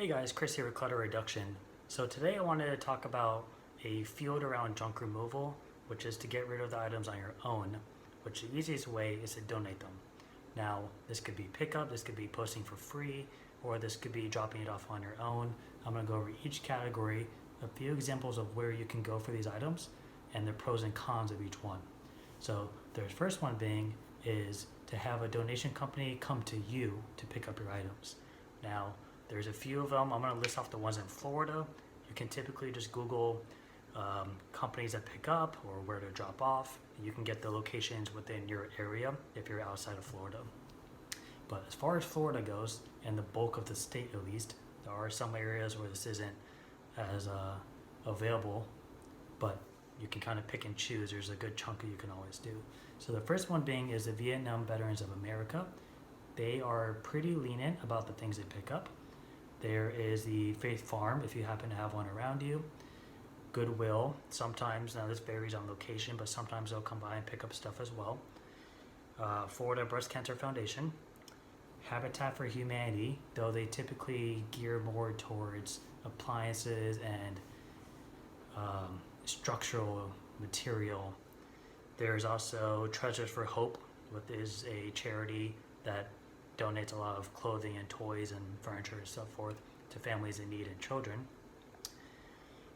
Hey guys, Chris here with Clutter Reduction. So today I wanted to talk about a field around junk removal, which is to get rid of the items on your own, which the easiest way is to donate them. Now, this could be pickup, this could be posting for free, or this could be dropping it off on your own. I'm going to go over each category, a few examples of where you can go for these items, and the pros and cons of each one. So the first one being is to have a donation company come to you to pick up your items. Now, there's a few of them. I'm going to list off the ones in Florida. You can typically just Google companies that pick up or where to drop off. You can get the locations within your area if you're outside of Florida. But as far as Florida goes, and the bulk of the state at least, there are some areas where this isn't as available, but you can kind of pick and choose. There's a good chunk you can always do. So the first one being is the Vietnam Veterans of America. They are pretty lenient about the things they pick up. There is the Faith Farm, if you happen to have one around you. Goodwill, sometimes, now this varies on location, but sometimes they'll come by and pick up stuff as well. Florida Breast Cancer Foundation. Habitat for Humanity, though they typically gear more towards appliances and structural material. There's also Treasures for Hope, which is a charity that donates a lot of clothing and toys and furniture and so forth to families in need and children.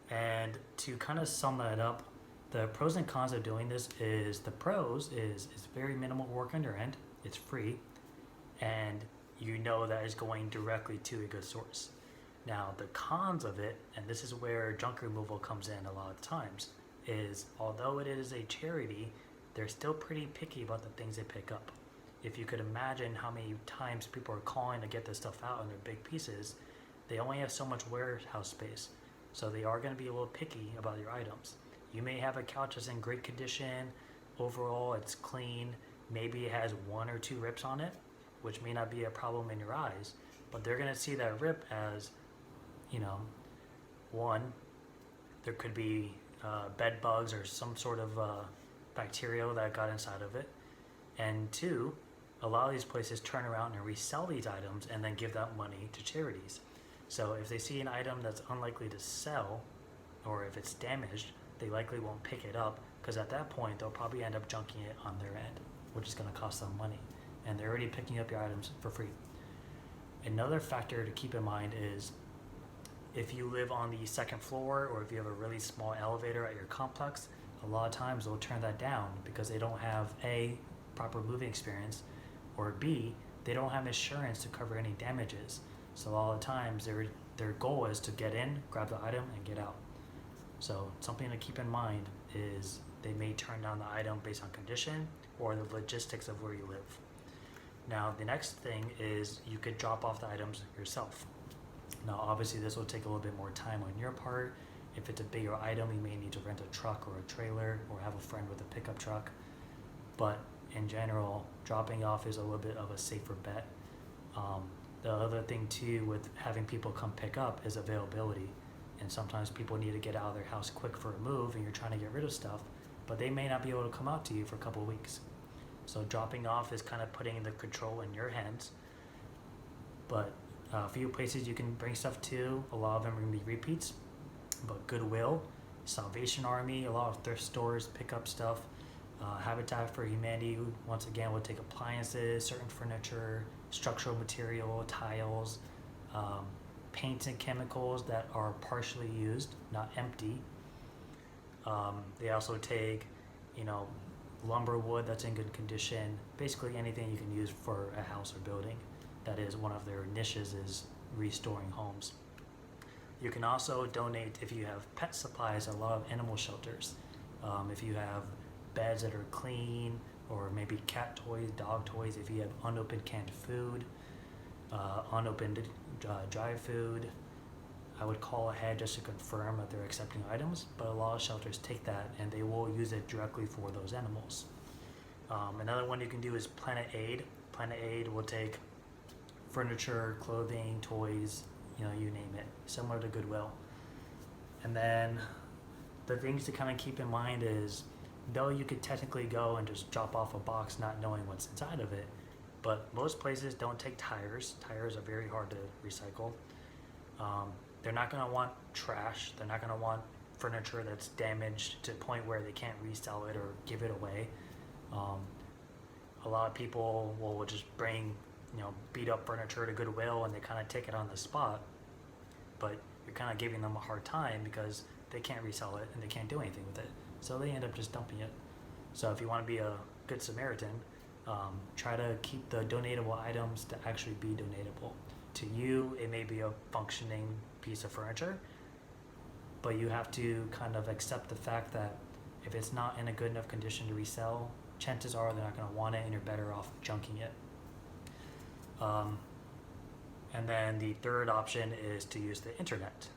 And to kind of sum that up, the pros and cons of doing this is the pros is very minimal work on your end, it's free, and you know that it's going directly to a good source. Now the cons of it, and this is where junk removal comes in a lot of times, is although it is a charity, they're still pretty picky about the things they pick up. If you could imagine how many times people are calling to get this stuff out in their big pieces, they only have so much warehouse space. So they are going to be a little picky about your items. You may have a couch that's in great condition, overall it's clean, maybe it has one or two rips on it, which may not be a problem in your eyes, but they're going to see that rip as, one, there could be bed bugs or some sort of bacteria that got inside of it, and two, a lot of these places turn around and resell these items and then give that money to charities. So if they see an item that's unlikely to sell, or if it's damaged, they likely won't pick it up, because at that point they'll probably end up junking it on their end, which is going to cost them money, and they're already picking up your items for free. Another factor to keep in mind is if you live on the second floor, or if you have a really small elevator at your complex, a lot of times they'll turn that down because they don't have A, proper moving experience, or B, they don't have insurance to cover any damages. So a lot of times their goal is to get in, grab the item, and get out. So something to keep in mind is they may turn down the item based on condition or the logistics of where you live. Now the next thing is you could drop off the items yourself. Now obviously this will take a little bit more time on your part. If it's a bigger item, you may need to rent a truck or a trailer or have a friend with a pickup truck. But in general, dropping off is a little bit of a safer bet. The other thing too with having people come pick up is availability. And sometimes people need to get out of their house quick for a move and you're trying to get rid of stuff, but they may not be able to come out to you for a couple of weeks. So dropping off is kind of putting the control in your hands. But a few places you can bring stuff to, a lot of them are going to be repeats, but Goodwill, Salvation Army, a lot of thrift stores pick up stuff. Habitat for Humanity, once again, will take appliances, certain furniture, structural material, tiles, paints and chemicals that are partially used, not empty. They also take, lumber wood that's in good condition, basically anything you can use for a house or building. That is one of their niches, is restoring homes. You can also donate if you have pet supplies, a lot of animal shelters. If you have beds that are clean, or maybe cat toys, dog toys, if you have unopened canned food, unopened dry food, I would call ahead just to confirm that they're accepting items, but a lot of shelters take that and they will use it directly for those animals. Another one you can do is Planet Aid. Planet Aid will take furniture, clothing, toys, you name it, similar to Goodwill. And then the things to kind of keep in mind is, though you could technically go and just drop off a box not knowing what's inside of it, but most places don't take tires. Tires are very hard to recycle. They're not going to want trash. They're not going to want furniture that's damaged to the point where they can't resell it or give it away. A lot of people will just bring, beat up furniture to Goodwill and they kind of take it on the spot, but you're kind of giving them a hard time because they can't resell it and they can't do anything with it. So they end up just dumping it. So if you want to be a good Samaritan, try to keep the donatable items to actually be donatable. To you, it may be a functioning piece of furniture, but you have to kind of accept the fact that if it's not in a good enough condition to resell, chances are they're not going to want it and you're better off junking it. And then the third option is to use the internet.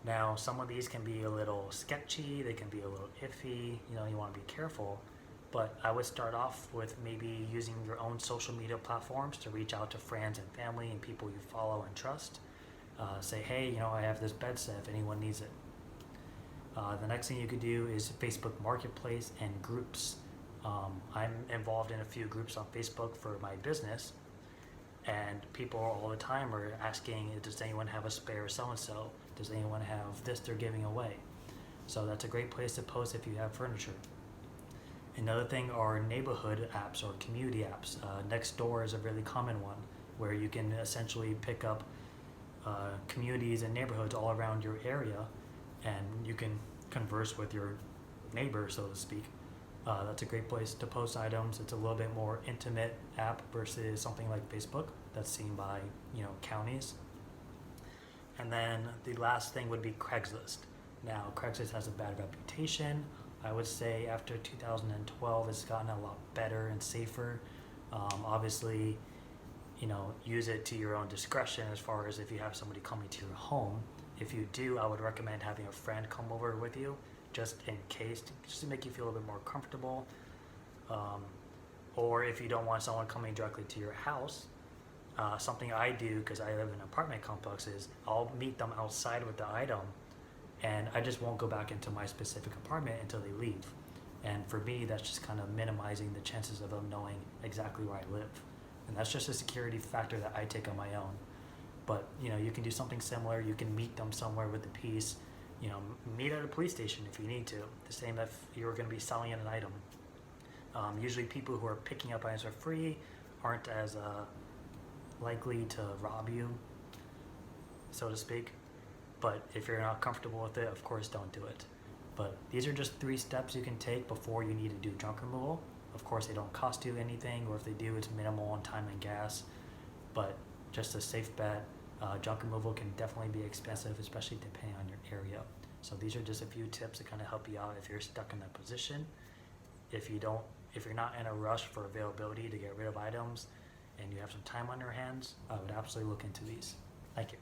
Now, some of these can be a little sketchy, they can be a little iffy, you want to be careful, but I would start off with maybe using your own social media platforms to reach out to friends and family and people you follow and trust. Say, hey, I have this bed set if anyone needs it. The next thing you could do is Facebook Marketplace and groups. I'm involved in a few groups on Facebook for my business, and people all the time are asking, does anyone have a spare so-and-so? Does anyone have this they're giving away? So that's a great place to post if you have furniture. Another thing are neighborhood apps or community apps. Nextdoor is a really common one where you can essentially pick up communities and neighborhoods all around your area, and you can converse with your neighbor, so to speak. That's a great place to post items. It's a little bit more intimate app versus something like Facebook that's seen by counties. And then the last thing would be Craigslist. Now, Craigslist has a bad reputation. I would say after 2012, it's gotten a lot better and safer. Obviously, use it to your own discretion as far as if you have somebody coming to your home. If you do, I would recommend having a friend come over with you, just in case, just to make you feel a little bit more comfortable. Or if you don't want someone coming directly to your house, something I do, because I live in an apartment complex, is I'll meet them outside with the item, and I just won't go back into my specific apartment until they leave. And for me, that's just kind of minimizing the chances of them knowing exactly where I live. And that's just a security factor that I take on my own. But you can do something similar. You can meet them somewhere with the piece. Meet at a police station if you need to. The same if you were going to be selling an item. Usually people who are picking up items for free aren't as likely to rob you, so to speak. But if you're not comfortable with it, of course, don't do it. But these are just 3 steps you can take before you need to do junk removal. Of course, they don't cost you anything, or if they do, it's minimal on time and gas. But just a safe bet. Junk removal can definitely be expensive, especially depending on your area. So these are just a few tips to kind of help you out if you're stuck in that position. If you're not in a rush for availability to get rid of items and you have some time on your hands, I would absolutely look into these. Thank you.